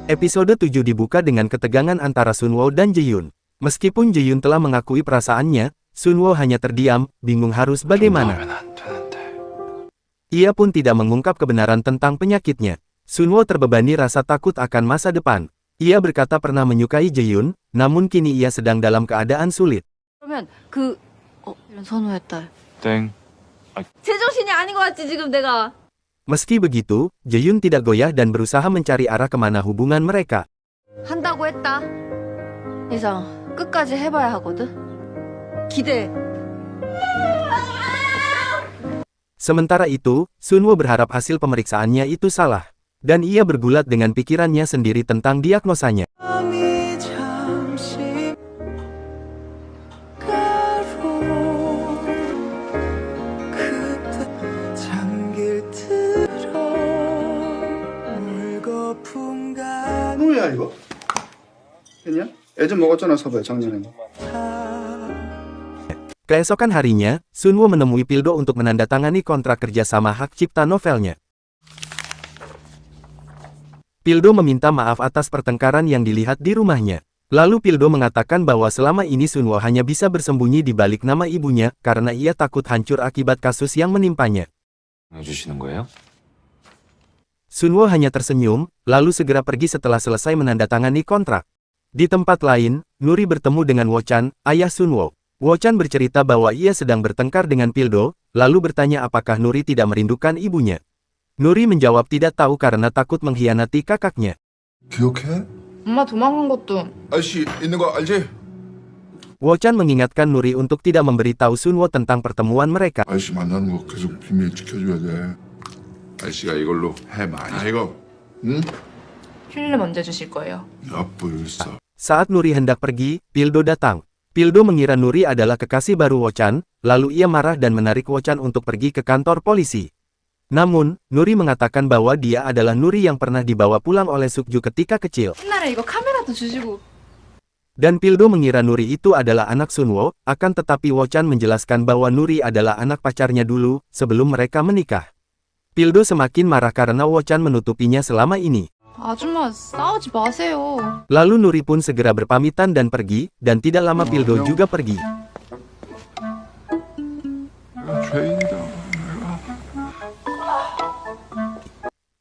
Episode 7 dibuka dengan ketegangan antara Sunwoo dan Jaehyun. Meskipun Jaehyun telah mengakui perasaannya, Sunwoo hanya terdiam, bingung harus bagaimana. Ia pun tidak mengungkap kebenaran tentang penyakitnya. Sunwoo terbebani rasa takut akan masa depan. Ia berkata pernah menyukai Jaehyun, namun kini ia sedang dalam keadaan sulit. 그러면 이런 선호했다. 땡. 제정신이 아닌 것 같지 지금 내가. Meski begitu, Jaehyun tidak goyah dan berusaha mencari arah kemana hubungan mereka. 한다고 했다. 이상 끝까지 해봐야 하거든. 기대. Sementara itu, Sunwoo berharap hasil pemeriksaannya itu salah. Dan ia bergulat dengan pikirannya sendiri tentang diagnosanya. 뭐야 이거? 됐냐? 애 좀 먹었잖아 서부야 작년에. Keesokan harinya, Sunwoo menemui Pildo untuk menandatangani kontrak kerjasama hak cipta novelnya. Pildo meminta maaf atas pertengkaran yang dilihat di rumahnya. Lalu Pildo mengatakan bahwa selama ini Sunwoo hanya bisa bersembunyi di balik nama ibunya karena ia takut hancur akibat kasus yang menimpanya. 해주시는 거예요? Sunwoo hanya tersenyum, lalu segera pergi setelah selesai menandatangani kontrak. Di tempat lain, Nuri bertemu dengan Wo-chan, ayah Sunwoo. Wo-chan bercerita bahwa ia sedang bertengkar dengan Pildo, lalu bertanya apakah Nuri tidak merindukan ibunya. Nuri menjawab tidak tahu karena takut mengkhianati kakaknya. 기억해? 엄마 도망간 것도. 아저씨 있는 거 알지? Wo-chan mengingatkan Nuri untuk tidak memberitahu Sunwoo tentang pertemuan mereka. 아저씨 만나는 거 계속 비밀 지켜줘야 돼. 아저씨가 이걸로 해 많이. 이거, 응? 필름 언제 주실 거예요? 나쁜 일사. Saat Nuri hendak pergi, Pildo datang. Pildo mengira Nuri adalah kekasih baru Wo-chan, lalu ia marah dan menarik Wo-chan untuk pergi ke kantor polisi. Namun, Nuri mengatakan bahwa dia adalah Nuri yang pernah dibawa pulang oleh Sukju ketika kecil. 옛날에 이거 카메라도 주시고. Dan Pildo mengira Nuri itu adalah anak Sunwoo, akan tetapi Wo-chan menjelaskan bahwa Nuri adalah anak pacarnya dulu, sebelum mereka menikah. Pildo semakin marah karena Wo-chan menutupinya selama ini. 아줌마 싸우지 마세요. Lalu Nuri pun segera berpamitan dan pergi, dan tidak lama Pildo juga pergi. 죄인이다.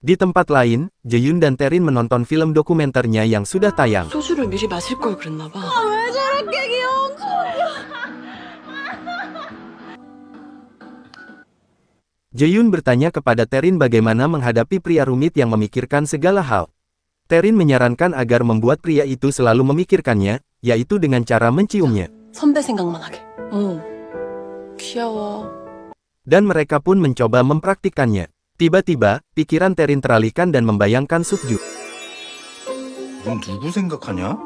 Di tempat lain, Jaehyun dan Taerin menonton film dokumenternya yang sudah tayang. 소주를 미리 마실 걸 그랬나 봐. 왜 저렇게 귀여운 소리야. Jaehyun bertanya kepada Taerin bagaimana menghadapi pria rumit yang memikirkan segala hal. Taerin menyarankan agar membuat pria itu selalu memikirkannya, yaitu dengan cara menciumnya. 선배 생각만 하게. 귀여워. Dan mereka pun mencoba mempraktikkannya. Tiba-tiba, pikiran Taerin teralihkan dan membayangkan Sukju. 넌 누구 생각하냐?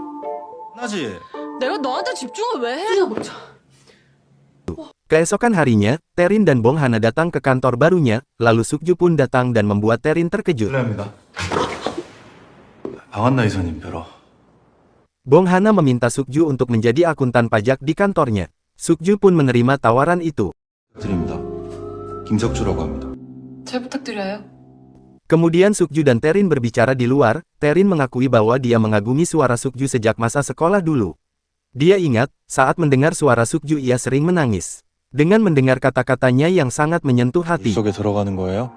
나지? 내가 너한테 집중을 왜 해? 먹자. Keesokan harinya, Taerin dan Bong Hana datang ke kantor barunya, lalu Sukju pun datang dan membuat Taerin terkejut. 실례합니다. 방한나 이사님 뵈러. Bong Hana meminta Sukju untuk menjadi akuntan pajak di kantornya. Sukju pun menerima tawaran itu. 드립니다. 김석주라고 합니다. 잘 부탁드려요. Kemudian Sukju dan Taerin berbicara di luar. Taerin mengakui bahwa dia mengagumi suara Sukju sejak masa sekolah dulu. Dia ingat, saat mendengar suara Sukju ia sering menangis. Dengan mendengar kata-katanya yang sangat menyentuh hati. 속에 들어가는 거예요?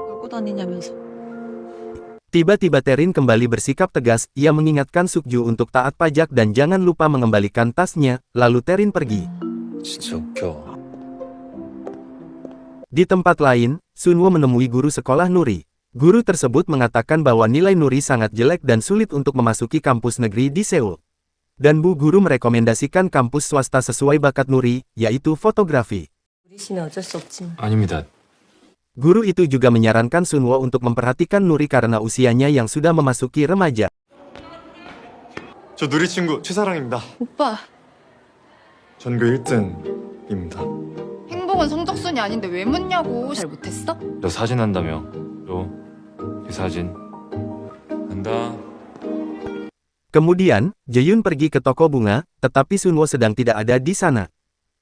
놀고 다니냐면서. Tiba-tiba Taerin kembali bersikap tegas, ia mengingatkan Sukju untuk taat pajak dan jangan lupa mengembalikan tasnya, lalu Taerin pergi. 진짜 웃겨. Di tempat lain, Sunwoo menemui guru sekolah Nuri. Guru tersebut mengatakan bahwa nilai Nuri sangat jelek dan sulit untuk memasuki kampus negeri di Seoul. Dan Bu Guru merekomendasikan kampus swasta sesuai bakat Nuri, yaitu fotografi. 우리 씨는 어쩔 수 없지만. 아닙니다. Guru itu juga menyarankan Sunwoo untuk memperhatikan Nuri karena usianya yang sudah memasuki remaja. 저 누리 친구 최사랑입니다. 오빠, 전교 1등입니다. 행복은 성적순이 아닌데 왜 묻냐고. 잘 못했어? 너 사진 한다며. 이 사진. 한다. Kemudian, Jaehyun pergi ke toko bunga, tetapi Sunwoo sedang tidak ada di sana.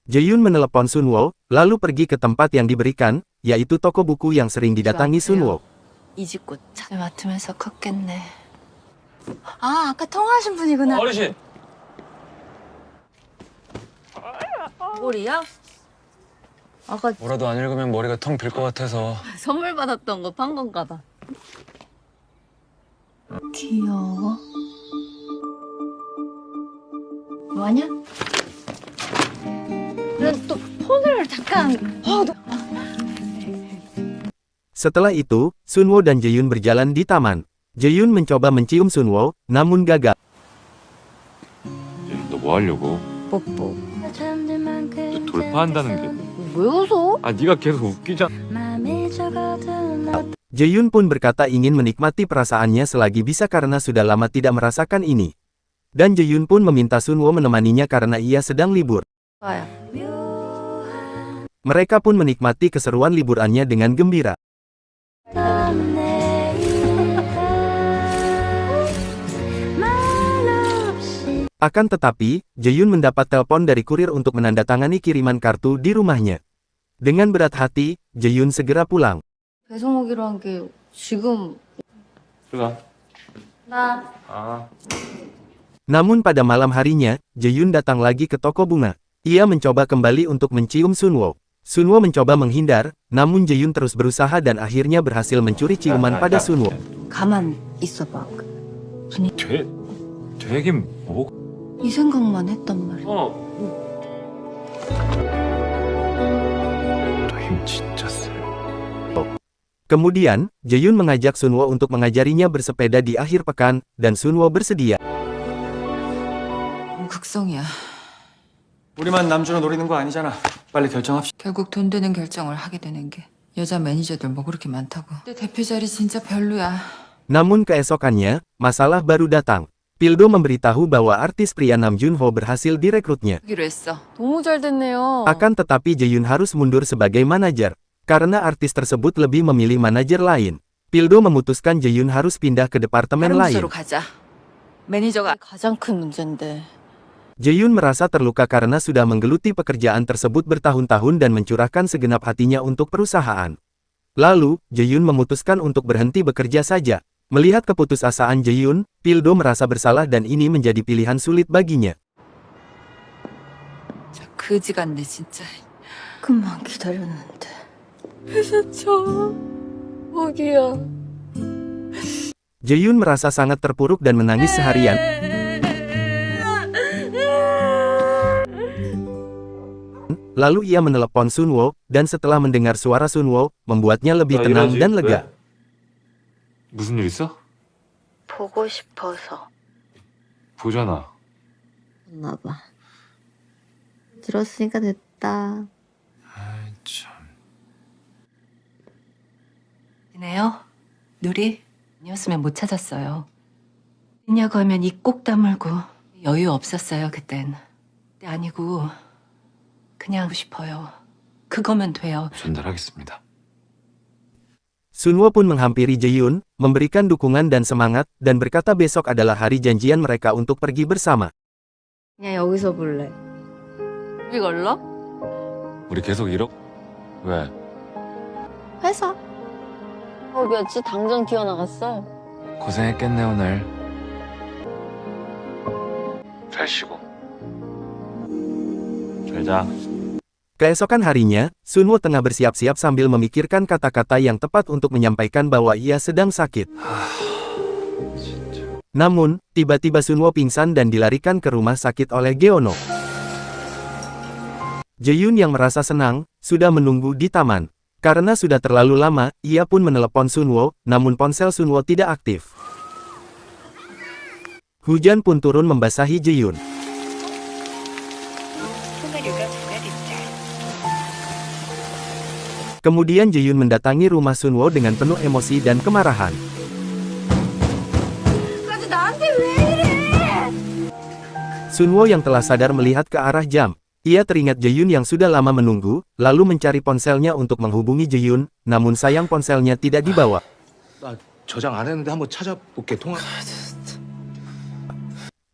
Jaehyun menelepon Sunwoo, lalu pergi ke tempat yang diberikan, yaitu toko buku yang sering didatangi Sunwo. 이직꽃 잘 맡으면서 컸겠네. 아, 아까 통화하신 분이구나. 어르신! 머리야? 아까 뭐라도 안 읽으면 머리가 텅 빌 것 같아서. 선물 받았던 거 판 건가 봐. 귀여워. 뭐하냐? 또 폰을 잠깐. Setelah itu, Sunwo dan Jaehyun berjalan di taman. Jaehyun mencoba mencium Sunwo, namun gagal. 너 뭐 하려고? 뽀뽀. 너 돌파한다는 게. 왜 웃어? 아, 네가 계속 웃기잖아. Jaehyun pun berkata ingin menikmati perasaannya selagi bisa karena sudah lama tidak merasakan ini. Dan Jaehyun pun meminta Sunwo menemaninya karena ia sedang libur. 좋아요. Mereka pun menikmati keseruan liburannya dengan gembira. Akan tetapi, Jaehyun mendapat telepon dari kurir untuk menandatangani kiriman kartu di rumahnya. Dengan berat hati, Jaehyun segera pulang. 배송 오기로 한 게 지금. 들어가. 나. 아. Namun pada malam harinya, Jaehyun datang lagi ke toko bunga. Ia mencoba kembali untuk mencium Sunwo. Sunwo mencoba menghindar, namun Jaehyun terus berusaha dan akhirnya berhasil mencuri ciuman pada Sunwo. 가만 있어봐. 되긴 뭐? 이 생각만 했단 말이야. 너힘 진짜 세. Kemudian, Jaehyun mengajak Sunwo untuk mengajarinya bersepeda di akhir pekan, dan Sunwo bersedia. 극성이야. 우리만 남주로 노리는 거 아니잖아. 빨리 결정합시다. 결국 돈 되는 결정을 하게 되는 게 여자 매니저들 뭐 그렇게 많다고. 근데 대표 자리 진짜 별로야. Namun keesokannya, masalah baru datang. Pildo memberitahu bahwa artis pria Nam Junho berhasil direkrutnya. 하기로 했어. 너무 잘 됐네요. Akan tetapi Jaehyun harus mundur sebagai manajer. Karena artis tersebut lebih memilih manajer lain. Pildo memutuskan Jaehyun harus pindah ke departemen 다른 lain. 부서로 가자. 매니저가 가장 큰 문제인데. Jaehyun merasa terluka karena sudah menggeluti pekerjaan tersebut bertahun-tahun dan mencurahkan segenap hatinya untuk perusahaan. Lalu, Jaehyun memutuskan untuk berhenti bekerja saja. Melihat keputusasaan Jaehyun, Pildo merasa bersalah dan ini menjadi pilihan sulit baginya. 저 거지 같네 진짜. 금방 기다렸는데. 회사 쳐. 먹이야. Jaehyun merasa sangat terpuruk dan menangis seharian. Lalu ia menelepon Sunwo, dan setelah mendengar suara Sunwo, membuatnya lebih tenang dan lega. 무슨 일 있어? 보고 싶어서. 보잖아. 나봐. 들었으니까 됐다. 아이 참. 네요. 누리 아니었으면 못 찾았어요. 있냐고 하면 입 꼭 다물고 여유 없었어요 그땐. 근데 아니고 그냥 하고 싶어요. 그거면 돼요. 전달하겠습니다. Sunwo pun menghampiri Jaehyun, memberikan dukungan dan semangat, dan berkata besok adalah hari janjian mereka untuk pergi bersama. 그냥 여기서 볼래. 우리 걸러? 우리 계속 이러? 왜? 회사. 며칠 당장 튀어나갔어. 고생했겠네 오늘. 잘 쉬고. 잘 자. Keesokan harinya, Sunwo tengah bersiap-siap sambil memikirkan kata-kata yang tepat untuk menyampaikan bahwa ia sedang sakit. Namun, tiba-tiba Sunwo pingsan dan dilarikan ke rumah sakit oleh Geono. Jaehyun yang merasa senang, sudah menunggu di taman. Karena sudah terlalu lama, ia pun menelepon Sunwo, namun ponsel Sunwo tidak aktif. Hujan pun turun membasahi Jaehyun. Kemudian Jaehyun mendatangi rumah Sunwo dengan penuh emosi dan kemarahan. Sunwo yang telah sadar melihat ke arah jam. Ia teringat Jaehyun yang sudah lama menunggu, lalu mencari ponselnya untuk menghubungi Jaehyun, namun sayang ponselnya tidak dibawa. 나 저장 안 했는데 한번 찾아볼게. 통화.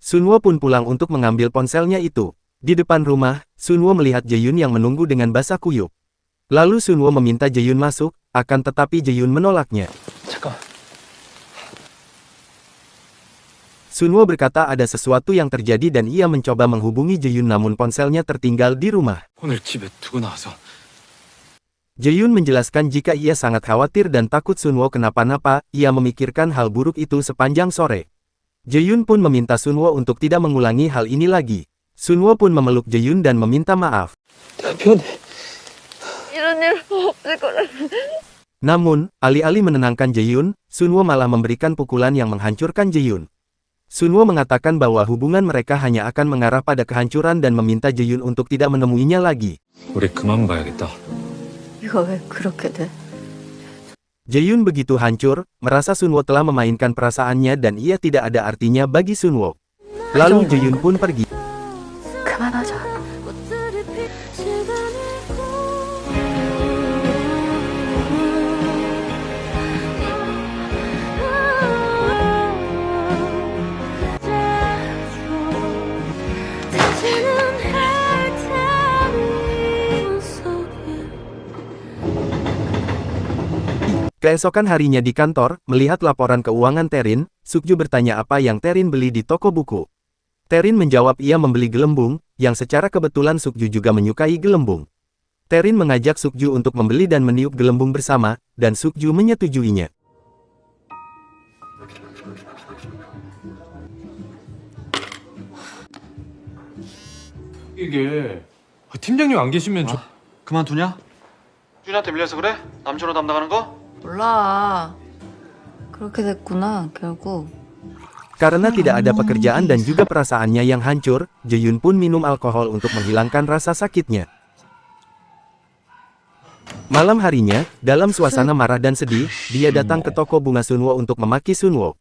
Sunwo pun pulang untuk mengambil ponselnya itu. Di depan rumah, Sunwo melihat Jaehyun yang menunggu dengan basah kuyup. Lalu Sunwo meminta Jae-yoon masuk, akan tetapi Jae-yoon menolaknya. 잠깐. Sunwo berkata ada sesuatu yang terjadi dan ia mencoba menghubungi Jae-yoon namun ponselnya tertinggal di rumah. 오늘 집에 두고 나와서. Jae-yoon menjelaskan jika ia sangat khawatir dan takut Sunwo kenapa-napa, ia memikirkan hal buruk itu sepanjang sore. Jae-yoon pun meminta Sunwo untuk tidak mengulangi hal ini lagi. Sunwo pun memeluk Jae-yoon dan meminta maaf. 이런 일 없을 거라. Namun, alih-alih menenangkan Jae-yoon, Sunwo malah memberikan pukulan yang menghancurkan Jae-yoon. Sunwo mengatakan bahwa hubungan mereka hanya akan mengarah pada kehancuran dan meminta Jae-yoon untuk tidak menemuinya lagi. 우리 그만 봐야겠다. 이거 왜 그렇게 돼? Jae-yoon begitu hancur, merasa Sunwo telah memainkan perasaannya dan ia tidak ada artinya bagi Sunwo. Lalu Jae-yoon pun pergi. 그만하자. Keesokan harinya di kantor, melihat laporan keuangan Terin, Sukju bertanya apa yang Terin beli di toko buku. Terin menjawab ia membeli gelembung, yang secara kebetulan Sukju juga menyukai gelembung. Terin mengajak Sukju untuk membeli dan meniup gelembung bersama, dan Sukju menyetujuinya. 이게 팀장님 안 계시면 좀. 그만두냐? 준이한테 밀려서 그래? 남준호 담당하는 거? 몰라. 그렇게 됐구나, 결국. Karena tidak ada pekerjaan dan juga perasaannya yang hancur, Jae-yoon pun minum alkohol untuk menghilangkan rasa sakitnya. Malam harinya, dalam suasana marah dan sedih, dia datang ke toko bunga Sunwo untuk memaki Sunwo.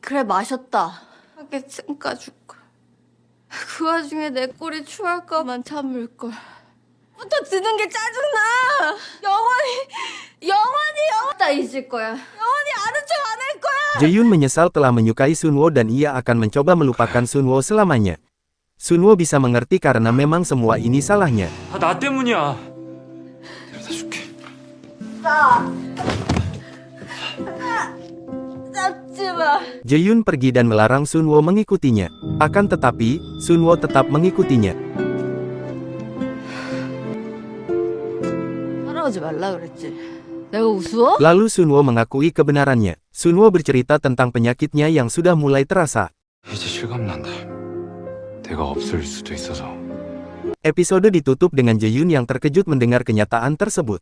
그래, 마셨다. 하게 찡까줄걸. 그 와중에 내 꼴이 추할까만 참을걸. 부터 드는 게 짜증나! 영원히 다 잊을 거야. 영원히 아는 척 안 할 거야! Jae-yoon menyesal telah menyukai Sunwo dan ia akan mencoba melupakan Sunwo selamanya. Sunwo bisa mengerti karena memang semua ini salahnya. 나 때문이야. 데려다 줄게. 잡지 마. Jae-yoon pergi dan melarang Sunwo mengikutinya. Akan tetapi, Sunwo tetap mengikutinya. 따라오지 말라 그랬지. 내가 우스워? Lalu Sunwo mengakui kebenarannya. Sunwo bercerita tentang penyakitnya yang sudah mulai terasa. 이제 실감난다. 내가 없을 수도 있어서. Episode ditutup dengan Jae-yoon yang terkejut mendengar kenyataan tersebut.